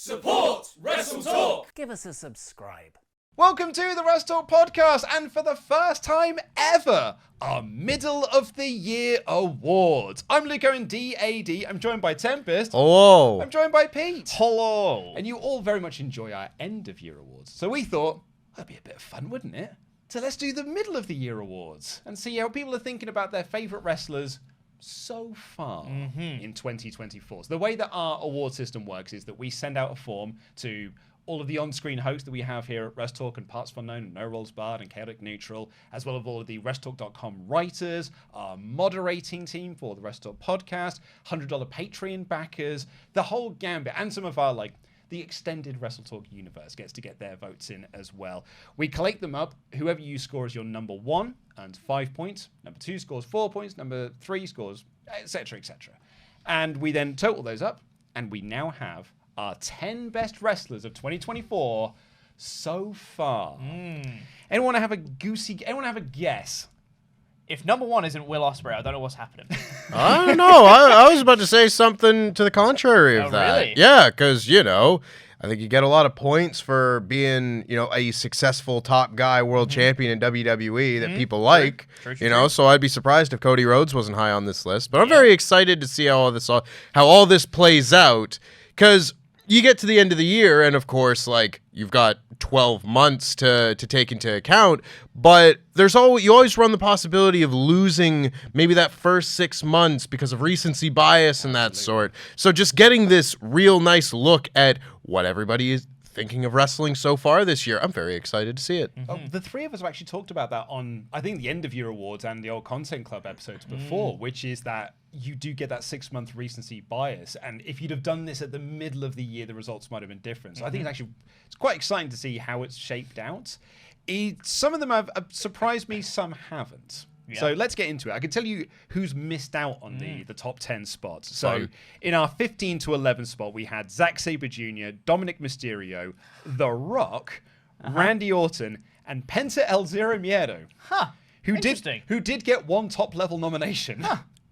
Support WrestleTalk! Give us a subscribe. Welcome to the WrestleTalk Podcast, and for the first time ever, our Middle of the Year Awards. I'm Luke Owen, DAD. I'm joined by Tempest. Hello. I'm joined by Pete. Hello. And you all very much enjoy our End of Year Awards. So we thought, that'd be a bit of fun, wouldn't it? So let's do the Middle of the Year Awards and see how people are thinking about their favourite wrestlers so far in 2024. So the way that our award system works is that we send out a form to all of the on-screen hosts that we have here at WrestleTalk and Parts Unknown and No Rolls Barred and Chaotic Neutral, as well as all of the WrestleTalk.com writers, our moderating team for the WrestleTalk podcast, $100 Patreon backers, the whole gambit, and some of our the extended WrestleTalk universe gets to get their votes in as well. We collect them up. Whoever you score as your number one earns 5 points. Number 2 scores 4 points. Number 3 scores, etc., etc. And we then total those up, and we now have our 10 best wrestlers of 2024 so far. Anyone have a guess? If number one isn't Will Ospreay, I don't know what's happening. I don't know. I was about to say something to the contrary of that. Really? Yeah, because, I think you get a lot of points for being, a successful top guy world champion in WWE that people like. True. So I'd be surprised if Cody Rhodes wasn't high on this list. But I'm very excited to see how all this plays out, because you get to the end of the year, and of course, you've got 12 months to take into account, but you always run the possibility of losing maybe that first 6 months because of recency bias and that sort. So just getting this real nice look at what everybody is thinking of wrestling so far this year, I'm very excited to see it. The three of us have actually talked about that on, I think, the End of Year Awards and the old Content Club episodes before, which is that you do get that 6 month recency bias. And if you'd have done this at the middle of the year, the results might have been different. So I think it's quite exciting to see how it's shaped out. Some of them have surprised me, some haven't. Yeah. So let's get into it. I can tell you who's missed out on the top 10 spots. So in our 15 to 11 spot, we had Zack Sabre Jr., Dominic Mysterio, The Rock, Randy Orton, and Penta El Zero Miedo. Who did get one top level nomination.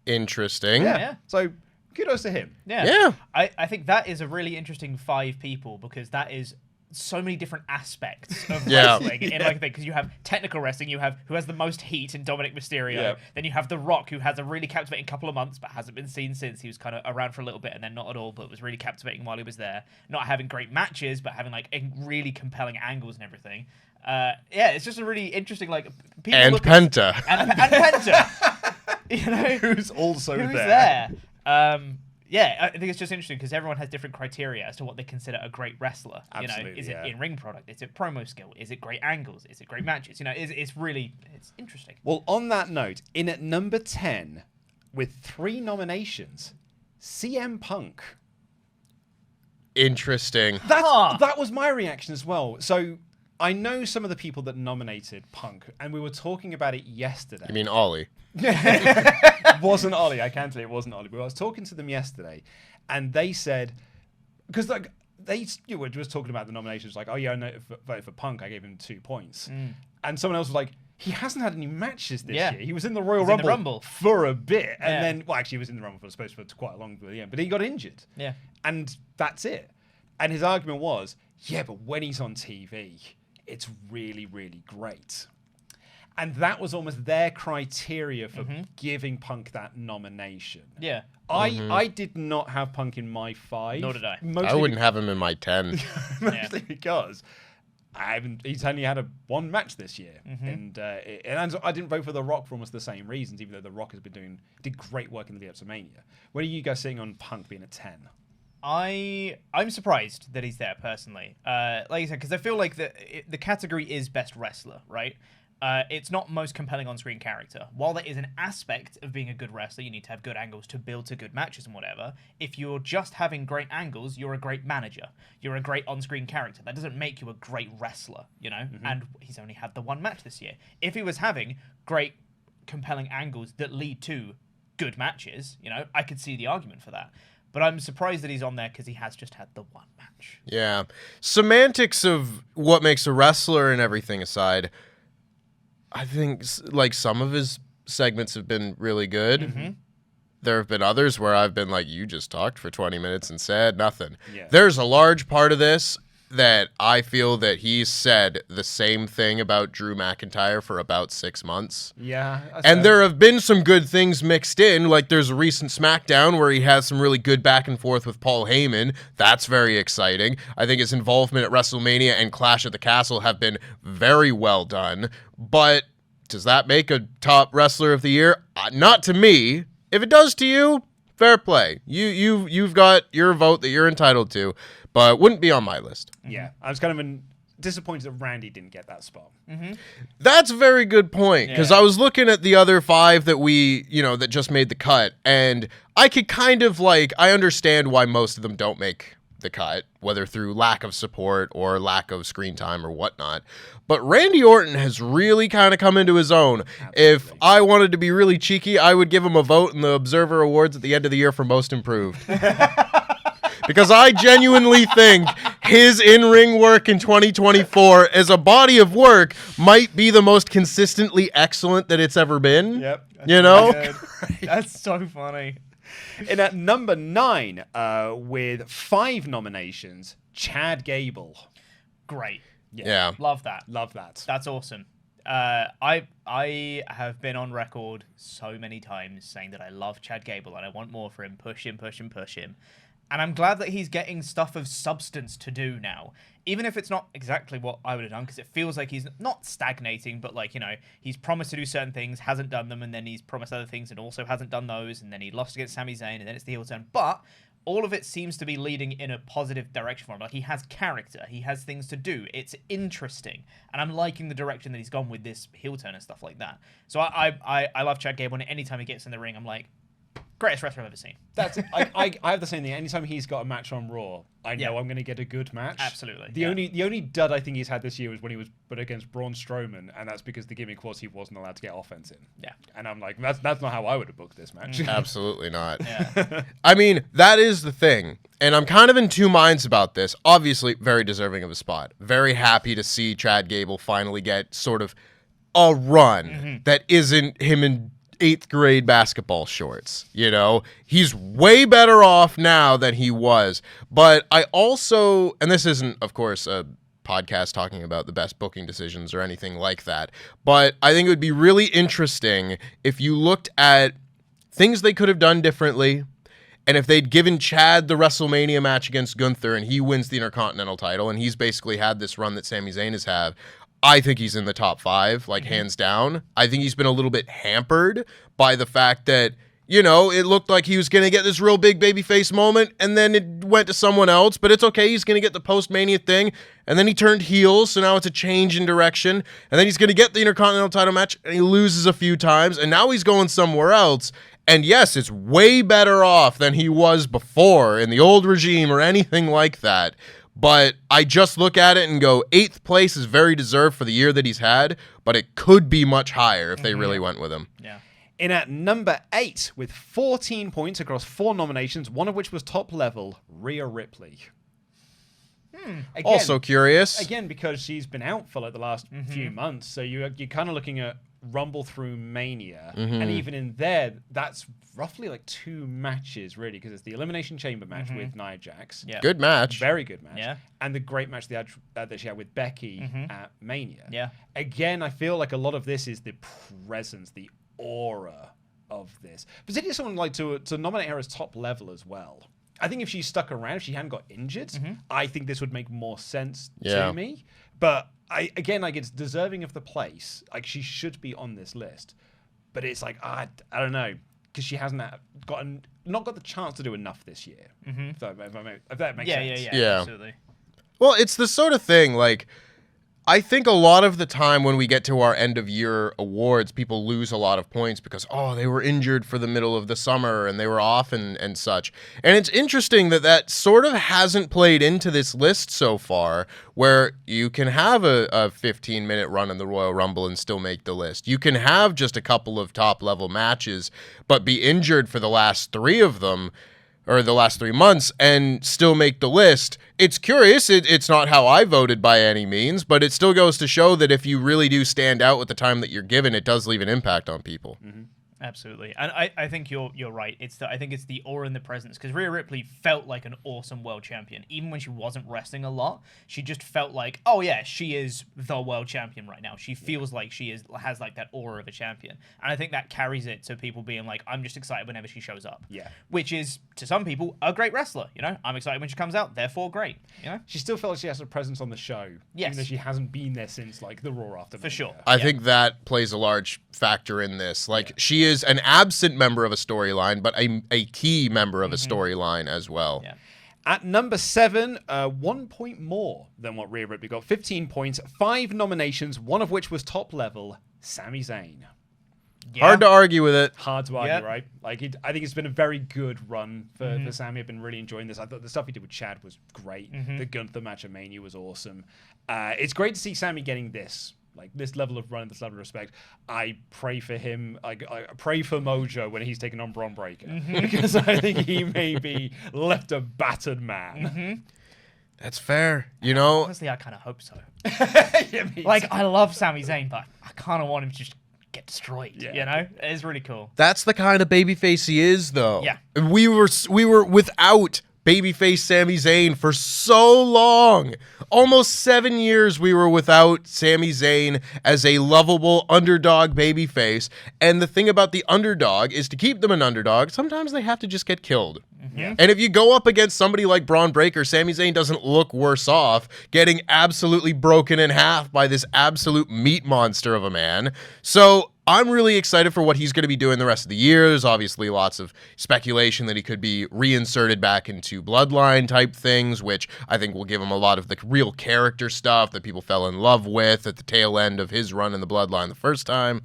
Interesting. Yeah. So kudos to him. Yeah. I think that is a really interesting 5 people, because that is so many different aspects of wrestling in thing, because you have technical wrestling, you have who has the most heat in Dominic Mysterio, then you have The Rock, who has a really captivating couple of months but hasn't been seen since. He was kind of around for a little bit and then not at all, but was really captivating while he was there, not having great matches but having really compelling angles and everything. It's just a really interesting people and look Penta and Penta who's also there. I think it's just interesting because everyone has different criteria as to what they consider a great wrestler. Absolutely, Is it in-ring product? Is it promo skill? Is it great angles? Is it great matches? It's interesting. Well, on that note, in at number 10 with 3 nominations, CM Punk. Interesting. That was my reaction as well. So I know some of the people that nominated Punk, and we were talking about it yesterday. You mean Ollie? It wasn't Ollie. I can tell you it wasn't Ollie. But I was talking to them yesterday, and they said, because they were just talking about the nominations, I voted for Punk. I gave him 2 points, and someone else was like, he hasn't had any matches this year. He was in the Royal Rumble for a bit, and then he was in the Rumble for quite a long bit at the end, but he got injured. Yeah, and that's it. And his argument was, but when he's on TV, it's really, really great. And that was almost their criteria for giving Punk that nomination. Yeah. I did not have Punk in my 5. Nor did I. I wouldn't have him in my 10. Mostly because he's only had one match this year. And I didn't vote for The Rock for almost the same reasons, even though The Rock did great work in the lead up to Mania. Where are you guys sitting on Punk being a 10? I'm surprised that he's there, personally. Like I said, because I feel like the category is best wrestler, right? It's not most compelling on-screen character. While there is an aspect of being a good wrestler, you need to have good angles to build to good matches and whatever. If you're just having great angles, you're a great manager. You're a great on-screen character. That doesn't make you a great wrestler, And he's only had the 1 match this year. If he was having great, compelling angles that lead to good matches, I could see the argument for that. But I'm surprised that he's on there because he has just had the 1 match. Yeah. Semantics of what makes a wrestler and everything aside, I think some of his segments have been really good. there have been others where I've been like, you just talked for 20 minutes and said nothing. Yeah. There's a large part of this that I feel that he's said the same thing about Drew McIntyre for about 6 months. Yeah. And there have been some good things mixed in. Like there's a recent SmackDown where he has some really good back and forth with Paul Heyman. That's very exciting. I think his involvement at WrestleMania and Clash at the Castle have been very well done. But does that make a top wrestler of the year? Not to me. If it does to you, fair play. You've got your vote that you're entitled to, but wouldn't be on my list. Yeah. I was kind of disappointed that Randy didn't get that spot. That's a very good point, because I was looking at the other 5 that that just made the cut, and I could kind of I understand why most of them don't make the cut, whether through lack of support or lack of screen time or whatnot. But Randy Orton has really kind of come into his own. Absolutely. If I wanted to be really cheeky, I would give him a vote in the Observer Awards at the end of the year for Most Improved. Because I genuinely think his in-ring work in 2024 as a body of work might be the most consistently excellent that it's ever been. Yep. That's so funny. And at number 9, with 5 nominations, Chad Gable. Great. Yeah. Love that. Love that. That's awesome. I have been on record so many times saying that I love Chad Gable and I want more for him. Push him, push him, push him. And I'm glad that he's getting stuff of substance to do now. Even if it's not exactly what I would have done, because it feels like he's not stagnating, but he's promised to do certain things, hasn't done them, and then he's promised other things and also hasn't done those, and then he lost against Sami Zayn, and then it's the heel turn. But all of it seems to be leading in a positive direction for him. He has character, he has things to do. It's interesting, and I'm liking the direction that he's gone with this heel turn and stuff like that. So I love Chad Gable, and anytime he gets in the ring, I'm like, greatest wrestler I've ever seen. I have the same thing. Anytime he's got a match on Raw, I know I'm going to get a good match. Absolutely. The only dud I think he's had this year was when he was put against Braun Strowman, and that's because the gimmick was he wasn't allowed to get offense in. Yeah. And I'm like, that's not how I would have booked this match. Absolutely not. Yeah. I mean, that is the thing. And I'm kind of in 2 minds about this. Obviously, very deserving of a spot. Very happy to see Chad Gable finally get sort of a run that isn't him in 8th grade basketball shorts. He's way better off now than he was. But I also, and this isn't, of course, a podcast talking about the best booking decisions or anything like that, but I think it would be really interesting if you looked at things they could have done differently, and if they'd given Chad the WrestleMania match against Gunther and he wins the Intercontinental title, and he's basically had this run that Sami Zayn has had, I think he's in the top 5, hands down. I think he's been a little bit hampered by the fact that, it looked like he was going to get this real big babyface moment, and then it went to someone else, but it's okay. He's going to get the post-Mania thing, and then he turned heel, so now it's a change in direction, and then he's going to get the Intercontinental title match, and he loses a few times, and now he's going somewhere else. And yes, it's way better off than he was before in the old regime or anything like that. But I just look at it and go, 8th place is very deserved for the year that he's had, but it could be much higher if they really went with him. Yeah. In at number 8, with 14 points across 4 nominations, one of which was top level, Rhea Ripley. Again, Also curious. Again, because she's been out for the last few months, so you're kind of looking at Rumble through Mania, and even in there, that's roughly 2 matches, really, because it's the Elimination Chamber match with Nia Jax. Yeah. Good match. Very good match. Yeah. And the great match that she had with Becky at Mania. Yeah. Again, I feel like a lot of this is the presence, the aura of this. Particularly someone to nominate her as top level as well. I think if she stuck around, if she hadn't got injured, I think this would make more sense to me. But it's deserving of the place. She should be on this list. But it's I don't know, because she hasn't not got the chance to do enough this year. If that makes sense. Yeah, absolutely. Well, it's the sort of thing, I think a lot of the time when we get to our end of year awards, people lose a lot of points because, they were injured for the middle of the summer and they were off and such. And it's interesting that sort of hasn't played into this list so far, where you can have a 15-minute run in the Royal Rumble and still make the list. You can have just a couple of top-level matches, but be injured for the last 3 of them, or the last 3 months, and still make the list. It's curious. It's not how I voted by any means, but it still goes to show that if you really do stand out with the time that you're given, it does leave an impact on people. Absolutely, and I think you're right. I think it's the aura and the presence, because Rhea Ripley felt like an awesome world champion, even when she wasn't wrestling a lot. She just felt like, oh yeah, she is the world champion right now. She feels like she has like that aura of a champion, and I think that carries it to people being like, I'm just excited whenever she shows up. Yeah, which is to some people a great wrestler. You know, I'm excited when she comes out, therefore great. You know, she still felt like she has a presence on the show, even though she hasn't been there since like the Raw after. For sure, I think that plays a large factor in this. Like she is an absent member of a storyline, but a key member of a storyline as well. Yeah. At number 7, 1 point more than what Rhea Ripley got. 15 points, 5 nominations, one of which was top level, Sami Zayn. Yeah. Hard to argue with it. Hard to argue, right? Like, I think it's been a very good run for Sami. I've been really enjoying this. I thought the stuff he did with Chad was great. The Gunther match at Mania was awesome. It's great to see Sami getting this level of run, this level of respect. I pray for him. I pray for Mojo when he's taking on Bron Breakker, because I think he may be left a battered man. That's fair. You know, honestly, I kind of hope so. Yeah, I love Sami Zayn, but I kind of want him to just get destroyed. Yeah. You know, it's really cool. That's the kind of babyface he is, though. Yeah, we were without babyface Sami Zayn for so long. Almost 7 years we were without Sami Zayn as a lovable underdog babyface. And the thing about the underdog is, to keep them an underdog, sometimes they have to just get killed. Yeah. And if you go up against somebody like Bron Breakker, Sami Zayn doesn't look worse off getting absolutely broken in half by this absolute meat monster of a man. So I'm really excited for what he's going to be doing the rest of the year. There's obviously lots of speculation that he could be reinserted back into Bloodline type things, which I think will give him a lot of the real character stuff that people fell in love with at the tail end of his run in the Bloodline the first time.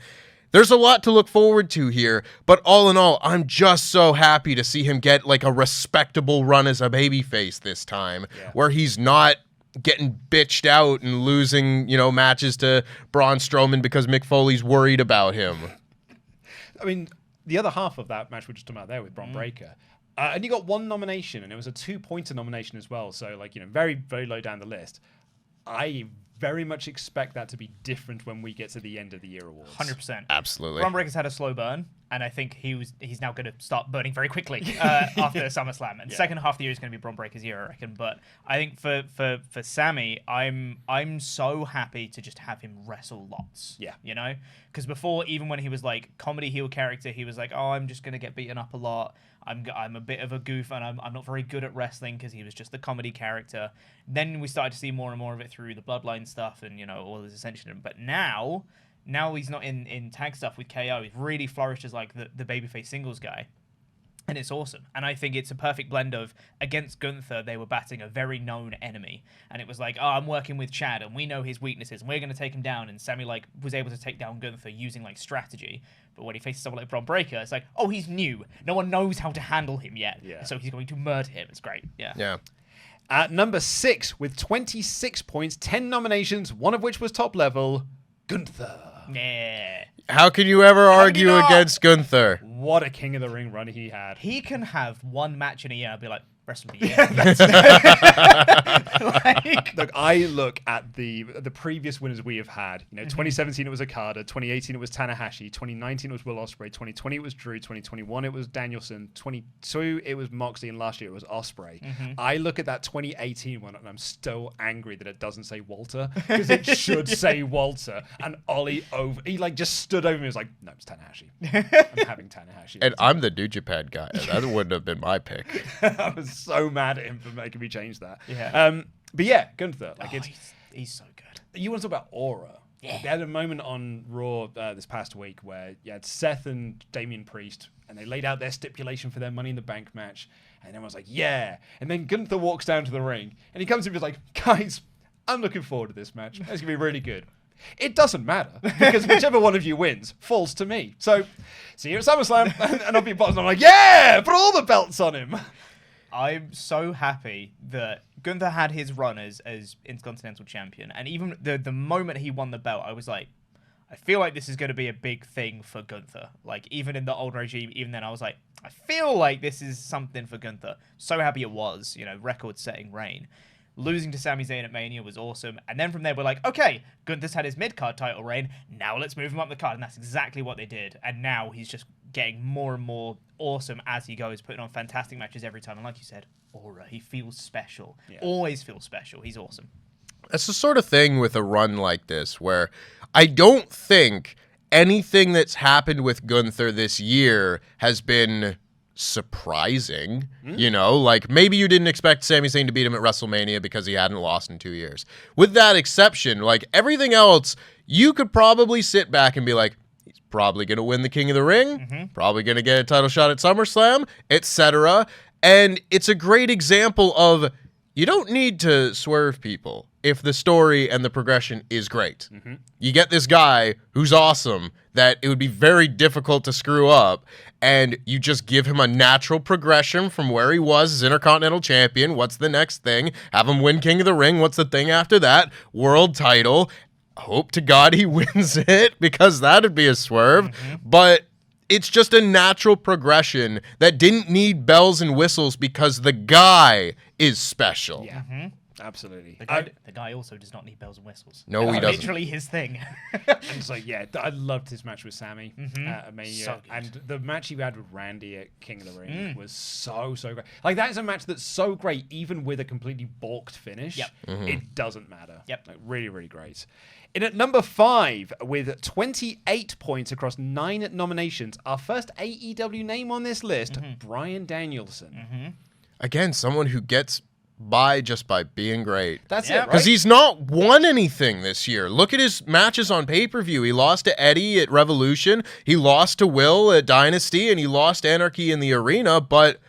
There's a lot to look forward to here, but all in all, I'm just so happy to see him get like a respectable run as a babyface this time, where he's not getting bitched out and losing, matches to Braun Strowman because Mick Foley's worried about him. I mean, the other half of that match we just talked about there with Bron Breakker, and he got 1 nomination, and it was a 2-pointer nomination as well. So, very, very low down the list. I very much expect that to be different when we get to the end of the year awards. 100%. Absolutely. Bron Breakker's had a slow burn, and I think he's now going to start burning very quickly after SummerSlam. And second half of the year is going to be Bron Breakker's year, I reckon. But I think for Sami, I'm so happy to just have him wrestle lots. Yeah. You know? Because before, even when he was like comedy heel character, he was like, oh, I'm just going to get beaten up a lot. I'm a bit of a goof, and I'm not very good at wrestling, because he was just the comedy character. Then we started to see more and more of it through the Bloodline stuff and, all his ascension. But now he's not in tag stuff with KO. He's really flourished as like the babyface singles guy. And it's awesome. And I think it's a perfect blend of, against Gunther, they were batting a very known enemy. And it was like, oh, I'm working with Chad, and we know his weaknesses, and we're going to take him down. And Sami, was able to take down Gunther using, strategy. But when he faces someone like Bron Breakker, it's like, oh, he's new. No one knows how to handle him yet. Yeah. So he's going to murder him. It's great. Yeah. Yeah. At number 6, with 26 points, 10 nominations, one of which was top level, Gunther. Yeah. How can you ever argue against Gunther? What a King of the Ring run he had. He can have one match in a year and be like, rest of the year. Look, I look at the previous winners we have had. 2017 it was Okada, 2018 it was Tanahashi, 2019 it was Will Ospreay, 2020 it was Drew, 2021 it was Danielson, 22 it was Moxley, and last year it was Ospreay. I look at that 2018 one and I'm still angry that it doesn't say Walter, because it should say Walter. And Ollie he just stood over me and was like, no, it's Tanahashi. I'm having Tanahashi. And I'm the New Japan guy. That wouldn't have been my pick. I was so mad at him for making me change that. Yeah. But yeah, Gunther. He's so good. You want to talk about aura? Yeah. They had a moment on Raw this past week where you had Seth and Damian Priest, and they laid out their stipulation for their Money in the Bank match, and everyone's like, yeah. And then Gunther walks down to the ring, and he comes in and is like, guys, I'm looking forward to this match. It's going to be really good. It doesn't matter, because whichever one of you wins falls to me. So, see you at SummerSlam, and I'll be boss, and I'm like, yeah, put all the belts on him. I'm so happy that Gunther had his run as Intercontinental Champion, and even the moment he won the belt, I was like, I feel like this is going to be a big thing for Gunther. Even in the old regime, even then, I was like, I feel like this is something for Gunther. So happy it was, record-setting reign. Losing to Sami Zayn at Mania was awesome. And then from there, we're like, okay, Gunther's had his mid-card title reign. Now let's move him up the card. And that's exactly what they did. And now he's just getting more and more awesome as he goes, putting on fantastic matches every time. And like you said, aura, he feels special. Yeah. Always feels special. He's awesome. That's the sort of thing with a run like this where I don't think anything that's happened with Gunther this year has been surprising. You know, like maybe you didn't expect Sami Zayn to beat him at WrestleMania because he hadn't lost in 2 years. With that exception, like everything else, you could probably sit back and be like, he's probably going to win the King of the Ring, probably going to get a title shot at SummerSlam, etc. And it's a great example of you don't need to swerve people if the story and the progression is great. You get this guy who's awesome that it would be very difficult to screw up, and you just give him a natural progression from where he was as Intercontinental Champion. What's the next thing? Have him win King of the Ring. What's the thing after that? World title. Hope to God he wins it, because that'd be a swerve. But it's just a natural progression that didn't need bells and whistles because the guy is special. Yeah. Absolutely. The guy also does not need bells and whistles. No, he doesn't. Literally his thing. And it's like, yeah, I loved his match with Sammy at Mania. So good. And the match he had with Randy at King of the Ring was so great. Like, that is a match that's so great, even with a completely balked finish. Yep. It doesn't matter. Yep. Like, really, really great. In at number 5, with 28 points across 9 nominations, our first AEW name on this list, Bryan Danielson. Again, someone who gets by just by being great. That's Yeah, it, right? Because he's not won anything this year. Look at his matches on pay-per-view. He lost to Eddie at Revolution, he lost to Will at Dynasty, and he lost Anarchy in the Arena, but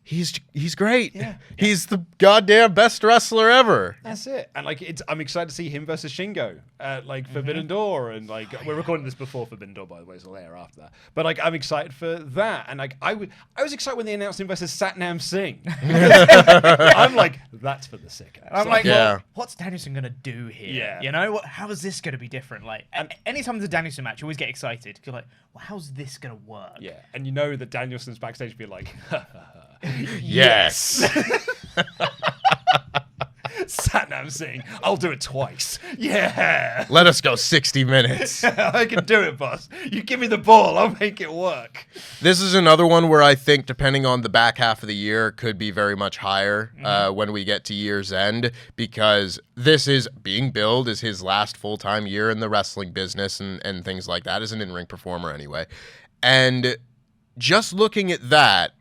he's great. Yeah. He's the goddamn best wrestler ever. That's it. And like, I'm excited to see him versus Shingo at like Forbidden Door, and like we're recording this before Forbidden Door, by the way, so it'll air after that. But like, I'm excited for that, and like I was excited when they announced him versus Satnam Singh. I'm like, that's for the sick ass. I'm like, Yeah. well, what's Danielson going to do here? Yeah. You know, how is this going to be different? Like, anytime there's a Danielson match, you always get excited. You're like, well, how's this going to work? yeah, and you know that Danielson's backstage be like, Yes. Satnam Singh, I'll do it twice. Yeah. Let us go 60 minutes. I can do it, boss. You give me the ball, I'll make it work. This is another one where I think, depending on the back half of the year, could be very much higher when we get to year's end, because this is being billed as his last full-time year in the wrestling business and things like that, as an in-ring performer anyway. And just looking at that,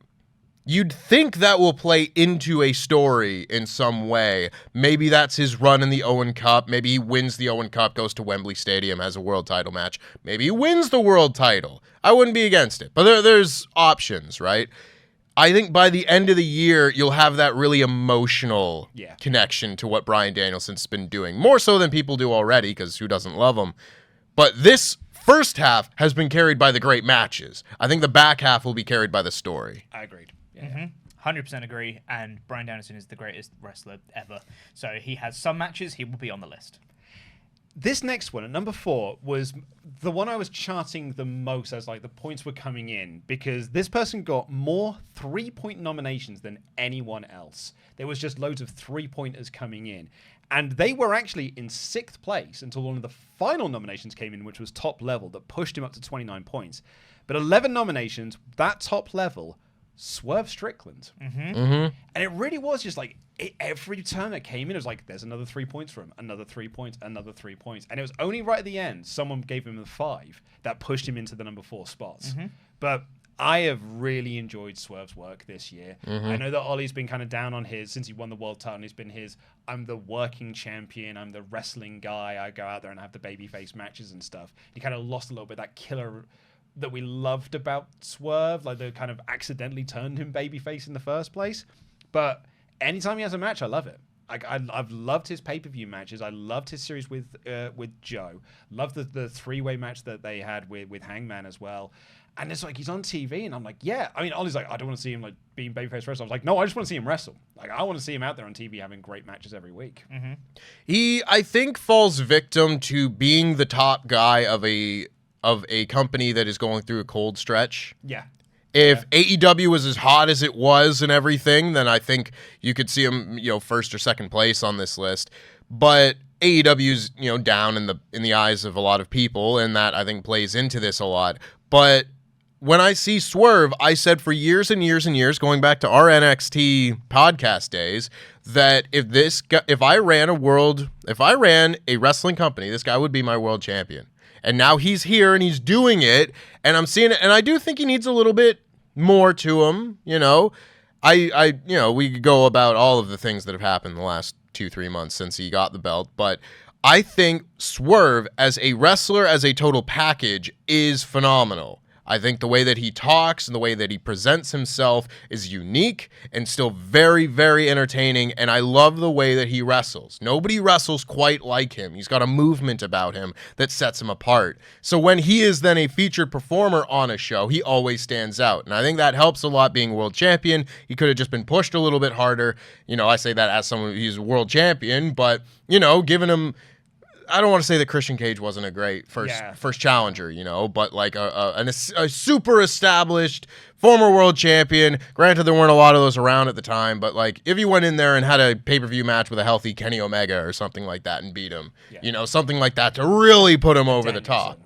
you'd think that will play into a story in some way. Maybe that's his run in the Owen Cup. Maybe he wins the Owen Cup, goes to Wembley Stadium, has a world title match. Maybe he wins the world title. I wouldn't be against it. But there's options, right? I think by the end of the year, you'll have that really emotional connection to what Bryan Danielson's been doing. More so than people do already, because who doesn't love him? But this first half has been carried by the great matches. I think the back half will be carried by the story. I agreed. Yeah. 100% agree, and Bryan Danielson is the greatest wrestler ever. So he has some matches, he will be on the list. This next one, at number 4, was the one I was charting the most as like the points were coming in, because this person got more 3-point nominations than anyone else. There was just loads of 3-pointers coming in. And they were actually in 6th place until one of the final nominations came in, which was top level, that pushed him up to 29 points. But 11 nominations, that top level, Swerve Strickland. And it really was just like, every turn that came in, it was like, there's another 3 points for him, another 3 points, another 3 points. And it was only right at the end, someone gave him the 5 that pushed him into the number 4 spots. But I have really enjoyed Swerve's work this year. I know that Ollie's been kind of down on his, since he won the world title, and he's been his, I'm the working champion, I'm the wrestling guy, I go out there and have the babyface matches and stuff. He kind of lost a little bit that killer that we loved about Swerve, like they kind of accidentally turned him babyface in the first place. But anytime he has a match, I love it. I've loved his pay-per-view matches. I loved his series with Joe. Loved the 3-way match that they had with Hangman as well. And it's like, he's on TV, and I'm like, yeah. I mean, Ollie's like, I don't want to see him like being babyface wrestler. I was like, no, I just want to see him wrestle. Like, I want to see him out there on TV having great matches every week. He, I think, falls victim to being the top guy of a company that is going through a cold stretch. Yeah. If AEW was as hot as it was and everything, then I think you could see him, first or second place on this list. But AEW's, down in the eyes of a lot of people, and that I think plays into this a lot. But when I see Swerve, I said for years and years and years, going back to our NXT podcast days, that if I ran a wrestling company, this guy would be my world champion. And now he's here and he's doing it, and I'm seeing it, and I do think he needs a little bit more to him, you know. We could go about all of the things that have happened in the last 2-3 months since he got the belt, but I think Swerve as a wrestler, as a total package, is phenomenal. I think the way that he talks and the way that he presents himself is unique and still very, very entertaining, and I love the way that he wrestles. Nobody wrestles quite like him. He's got a movement about him that sets him apart. So when he is then a featured performer on a show, he always stands out, and I think that helps a lot being world champion. He could have just been pushed a little bit harder. You know, I say that as someone who's a world champion, but, you know, giving him... I don't want to say that Christian Cage wasn't a great first challenger, you know, but like a super established former world champion. Granted, there weren't a lot of those around at the time, but like if you went in there and had a pay-per-view match with a healthy Kenny Omega or something like that and beat him, you know, something like that to really put him over the top.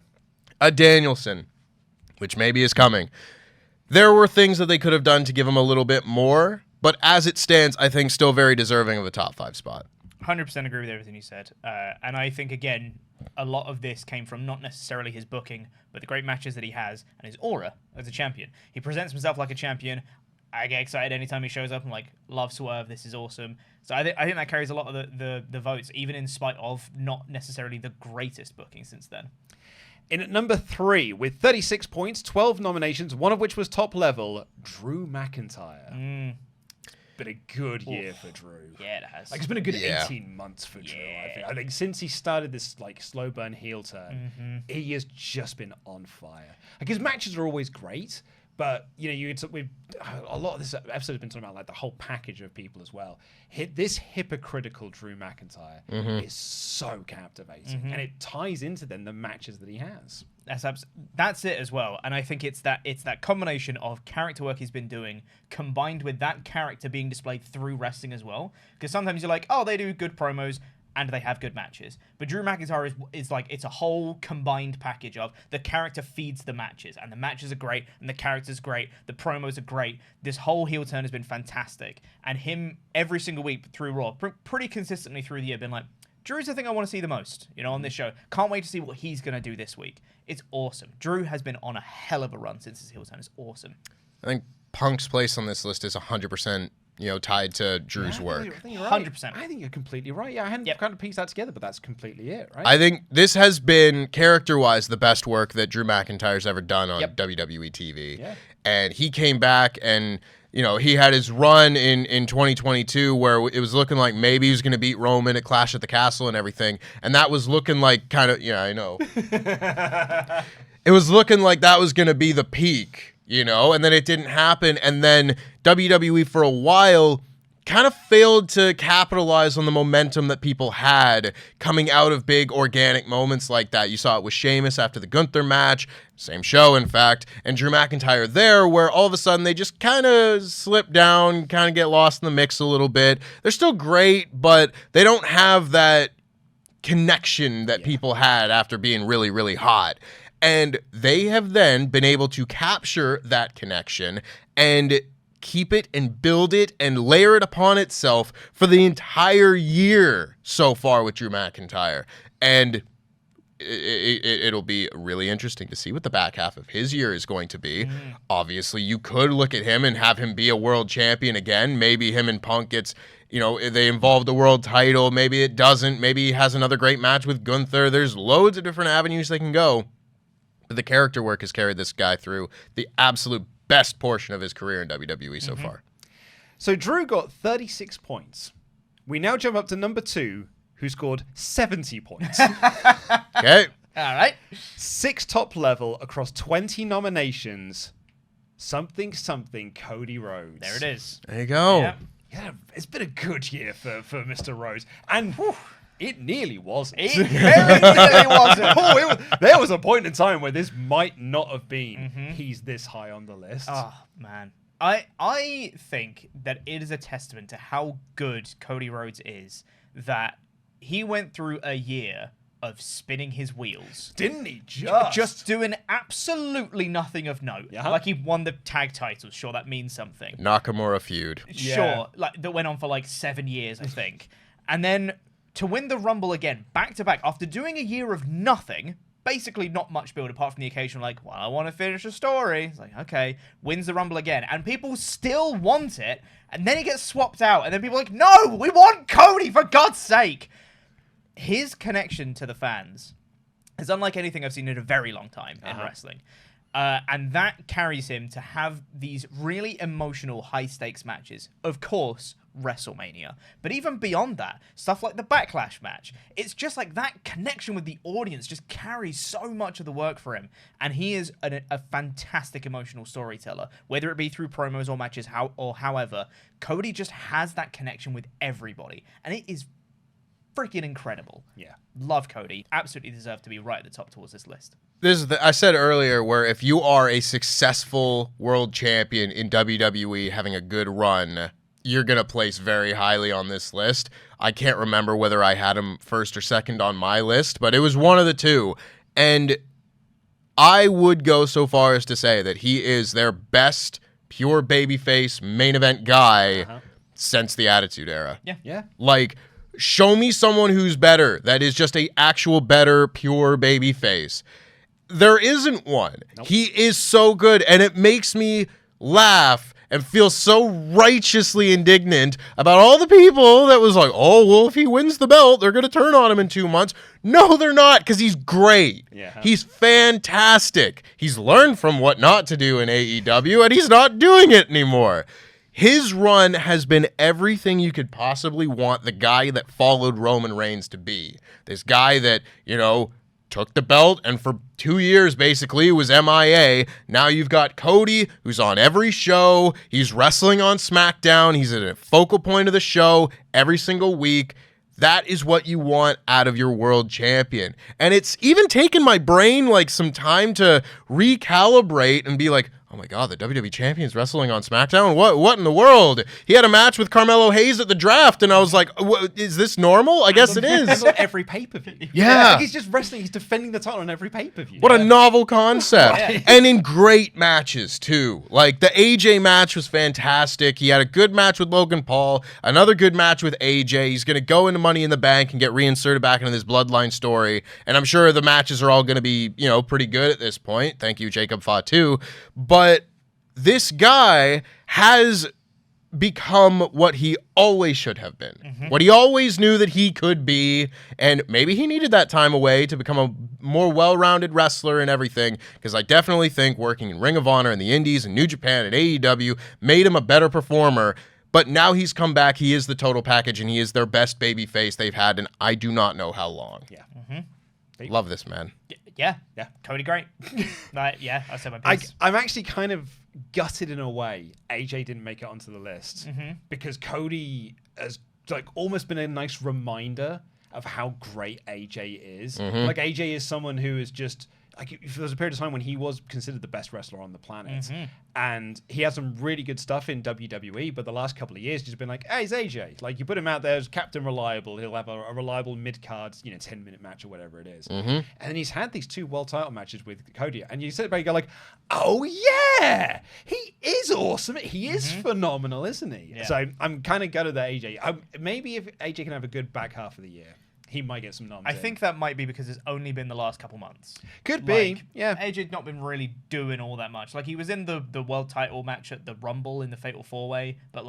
A Danielson, which maybe is coming. There were things that they could have done to give him a little bit more, but as it stands, I think still very deserving of a top 5 spot. 100% agree with everything you said. And I think, again, a lot of this came from not necessarily his booking, but the great matches that he has and his aura as a champion. He presents himself like a champion. I get excited anytime he shows up. I'm like, love Swerve, this is awesome. So I think that carries a lot of the votes, even in spite of not necessarily the greatest booking since then. In at number 3, with 36 points, 12 nominations, one of which was top level, Drew McIntyre. Been a good year for Drew. Yeah, it has. Like, it's been a good 18 months for Drew, I think since he started this like slow burn heel turn, he has just been on fire. Like, his matches are always great, but you know, a lot of this episode has been talking about like the whole package of people as well. This hypocritical Drew McIntyre is so captivating, and it ties into then the matches that he has. That's it as well, and I think it's that combination of character work he's been doing combined with that character being displayed through wrestling as well. Because sometimes you're like, oh, they do good promos and they have good matches, but Drew McIntyre is like, it's a whole combined package of the character feeds the matches, and the matches are great, and the character's great, the promos are great. This whole heel turn has been fantastic, and him every single week through Raw, pretty consistently through the year, been like, Drew's the thing I want to see the most, you know, on this show. Can't wait to see what he's going to do this week. It's awesome. Drew has been on a hell of a run since his heel turn. It's awesome. I think Punk's place on this list is 100%, you know, tied to Drew's work. 100%. I think you're completely right. Yeah, I hadn't kind of pieced that together, but that's completely it, right? I think this has been, character-wise, the best work that Drew McIntyre's ever done on WWE TV. Yeah. And he came back and... You know, he had his run in 2022 where it was looking like maybe he was going to beat Roman at Clash at the Castle and everything. And that was looking like kind of, yeah, I know. It was looking like that was going to be the peak, you know, and then it didn't happen. And then WWE for a while kind of failed to capitalize on the momentum that people had coming out of big organic moments like that. You saw it with Sheamus after the Gunther match, same show, in fact, and Drew McIntyre there, where all of a sudden they just kind of slip down, kind of get lost in the mix a little bit. They're still great, but they don't have that connection that people had after being really, really hot. And they have then been able to capture that connection and keep it and build it and layer it upon itself for the entire year so far with Drew McIntyre. And it'll be really interesting to see what the back half of his year is going to be. Obviously, you could look at him and have him be a world champion again. Maybe him and Punk gets, you know, they involve the world title. Maybe it doesn't. Maybe he has another great match with Gunther. There's loads of different avenues they can go. But the character work has carried this guy through the absolute best portion of his career in WWE so far. So Drew got 36 points. We now jump up to number 2, who scored 70 points. Okay. All right. 6 top level across 20 nominations. Something Cody Rhodes. There it is. There you go. Yep. Yeah, it's been a good year for Mr. Rhodes. And it nearly wasn't. It very nearly wasn't. There was a point in time where this might not have been. He's this high on the list. Oh, man. I think that it is a testament to how good Cody Rhodes is that he went through a year of spinning his wheels. Didn't he Just doing absolutely nothing of note. Yeah. Like he won the tag titles. Sure, that means something. Nakamura feud. Yeah. Sure, like that went on for like 7 years, I think. And then to win the Rumble again, back to back, after doing a year of nothing, basically not much build apart from the occasional, like, well, I want to finish a story. It's like, okay, wins the Rumble again. And people still want it. And then he gets swapped out. And then people are like, no, we want Cody, for God's sake. His connection to the fans is unlike anything I've seen in a very long time in wrestling. And that carries him to have these really emotional, high-stakes matches. Of course, WrestleMania. But even beyond that, stuff like the Backlash match, it's just like that connection with the audience just carries so much of the work for him. And he is a fantastic emotional storyteller, whether it be through promos or matches or however. Cody just has that connection with everybody. And it is freaking incredible. Yeah. Love Cody. Absolutely deserve to be right at the top towards this list. This is I said earlier where if you are a successful world champion in WWE having a good run, you're going to place very highly on this list. I can't remember whether I had him first or second on my list, but it was one of the two. And I would go so far as to say that he is their best pure babyface main event guy since the Attitude Era. Yeah. Like, show me someone who's better, that is just a actual better pure babyface. There isn't one. Nope. He is so good, and it makes me laugh and feel so righteously indignant about all the people that was like, oh, well, if he wins the belt, they're going to turn on him in 2 months. No, they're not, because he's great. Yeah. He's fantastic. He's learned from what not to do in AEW, and he's not doing it anymore. His run has been everything you could possibly want the guy that followed Roman Reigns to be. This guy that, took the belt and for 2 years basically was MIA. Now you've got Cody, who's on every show. He's wrestling on SmackDown. He's at a focal point of the show every single week. That is what you want out of your world champion. And it's even taken my brain like some time to recalibrate and be like, oh my God, the WWE champion's wrestling on SmackDown? What in the world? He had a match with Carmelo Hayes at the draft, and I was like, is this normal? I guess it is. On every pay-per-view. Yeah. Like he's just wrestling. He's defending the title on every pay-per-view. What a novel concept. And in great matches, too. Like, the AJ match was fantastic. He had a good match with Logan Paul, another good match with AJ. He's going to go into Money in the Bank and get reinserted back into this Bloodline story. And I'm sure the matches are all going to be, pretty good at this point. Thank you, Jacob Fatu. But this guy has become what he always should have been, what he always knew that he could be, and maybe he needed that time away to become a more well-rounded wrestler and everything, because I definitely think working in Ring of Honor and the Indies and New Japan and AEW made him a better performer, but now he's come back, he is the total package, and he is their best babyface they've had, and I do not know how long. Yeah. Love this man. Yeah. Cody, great. I said my piece. I'm actually kind of gutted in a way AJ didn't make it onto the list because Cody has almost been a nice reminder of how great AJ is. Like AJ is someone who is just there was a period of time when he was considered the best wrestler on the planet, and he has some really good stuff in WWE. But the last couple of years, he's been like, "Hey, it's AJ." Like you put him out there as Captain Reliable, he'll have a reliable mid card, 10-minute match or whatever it is. And then he's had these 2 world title matches with Cody, and you sit there and go like, "Oh yeah, he is awesome. He is phenomenal, isn't he?" Yeah. So I'm kind of gutted that AJ. Maybe if AJ can have a good back half of the year, he might get some noms. I think that might be because it's only been the last couple months. Could be, yeah. AJ's not been really doing all that much. Like, he was in the world title match at the Rumble in the Fatal 4-Way, but,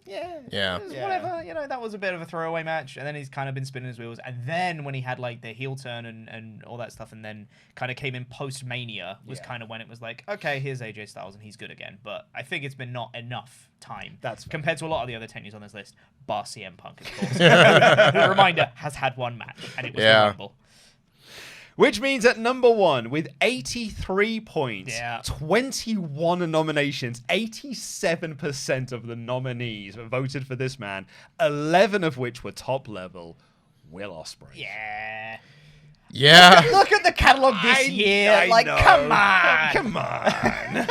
Yeah. whatever. That was a bit of a throwaway match, and then he's kind of been spinning his wheels. And then when he had, the heel turn and all that stuff, and then kind of came in post-Mania, was kind of when it was like, okay, here's AJ Styles, and he's good again. But I think it's been not enough time. That's fair. Compared to a lot of the other tenures on this list, bar CM Punk, of course. The reminder, has had one match, and it was the Rumble. Which means at number 1, with 83 points, 21 nominations, 87% of the nominees voted for this man, 11 of which were top level, Will Ospreay. Yeah. Look at the catalog this year. I know. Come on. Come on.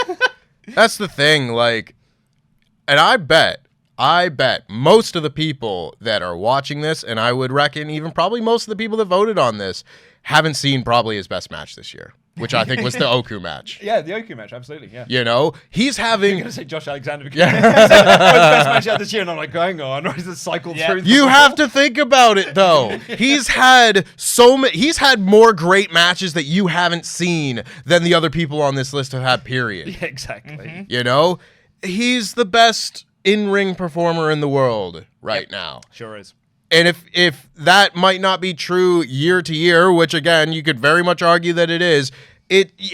That's the thing, and I bet I bet most of the people that are watching this, and I would reckon even probably most of the people that voted on this, haven't seen probably his best match this year, which I think was the Oku match. Yeah, the Oku match, absolutely, yeah. You know, he's I'm having... going to say Josh Alexander because what's the best match out this year? And I'm like, going on, or is it cycled through? You have to think about it, though. He's had he's had more great matches that you haven't seen than the other people on this list have had, period. Yeah, exactly. You know? He's the best in-ring performer in the world right now. Sure is. And if that might not be true year to year, which again you could very much argue that it is,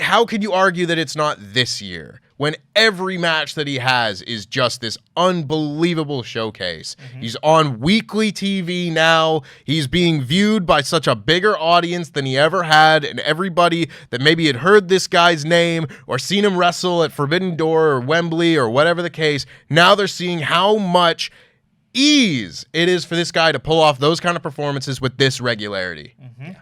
how could you argue that it's not this year when every match that he has is just this unbelievable showcase? He's on weekly TV now. He's being viewed by such a bigger audience than he ever had, and everybody that maybe had heard this guy's name or seen him wrestle at Forbidden Door or Wembley or whatever the case, now they're seeing how much ease it is for this guy to pull off those kind of performances with this regularity. Yeah.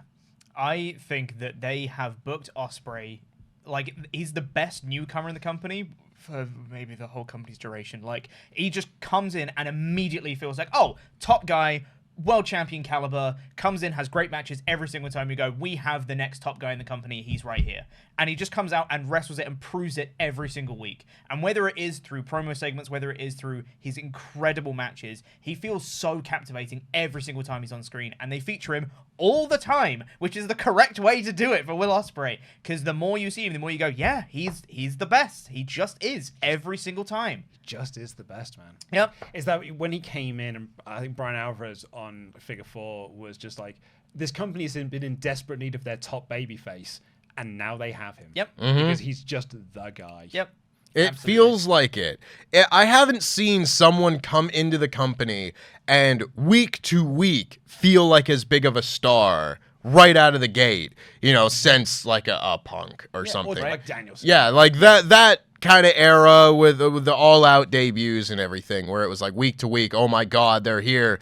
I think that they have booked Ospreay, like, he's the best newcomer in the company for maybe the whole company's duration. Like, he just comes in and immediately feels like, oh, top guy, world champion caliber, comes in, has great matches every single time you go, we have the next top guy in the company, he's right here. And he just comes out and wrestles it and proves it every single week. And whether it is through promo segments, whether it is through his incredible matches, he feels so captivating every single time he's on screen. And they feature him all the time, which is the correct way to do it for Will Ospreay. Because the more you see him, the more you go, yeah, he's the best. He just is every single time. Just is the best, man. Yep. Is that when he came in, and I think Brian Alvarez on Figure 4 was just like, this company's been in desperate need of their top babyface, and now they have him. Yep. Because he's just the guy. Yep. It Absolutely. feels like it. I haven't seen someone come into the company and week to week feel like as big of a star right out of the gate, you know, since like a Punk or something. Or like Danielson. Yeah, like that kind of era with the all-out debuts and everything, where it was like week to week, oh my God, they're here.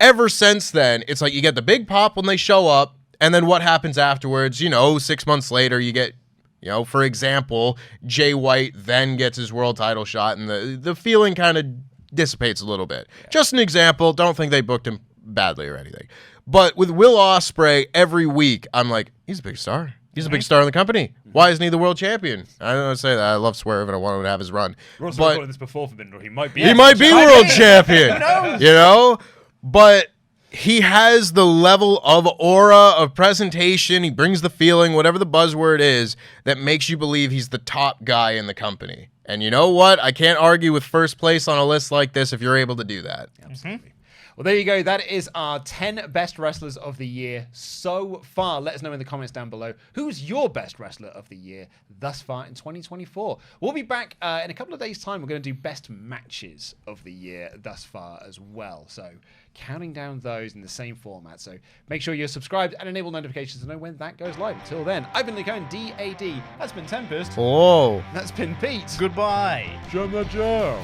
Ever since then, it's like you get the big pop when they show up, and then what happens afterwards? You know, 6 months later, you get, you know, for example, Jay White then gets his world title shot, and the feeling kind of dissipates a little bit. Yeah. Just an example. Don't think they booked him badly or anything. But with Will Ospreay, every week, I'm like, he's a big star. He's a big star in the company. Why isn't he the world champion? I don't want to say that. I love Swerve, and I want him to have his run. We're also recording this before Forbidden Door. He might be. He might be world champion. Who knows? You know? But he has the level of aura, of presentation. He brings the feeling, whatever the buzzword is, that makes you believe he's the top guy in the company. And you know what? I can't argue with first place on a list like this if you're able to do that. Absolutely. Well, there you go. That is our 10 best wrestlers of the year so far. Let us know in the comments down below. Who's your best wrestler of the year thus far in 2024? We'll be back in a couple of days' time. We're going to do best matches of the year thus far as well. So counting down those in the same format. So make sure you're subscribed and enable notifications to know when that goes live. Until then, I've been Lee DAD. That's been Tempest. Oh. That's been Pete. Goodbye. Jam that Joe.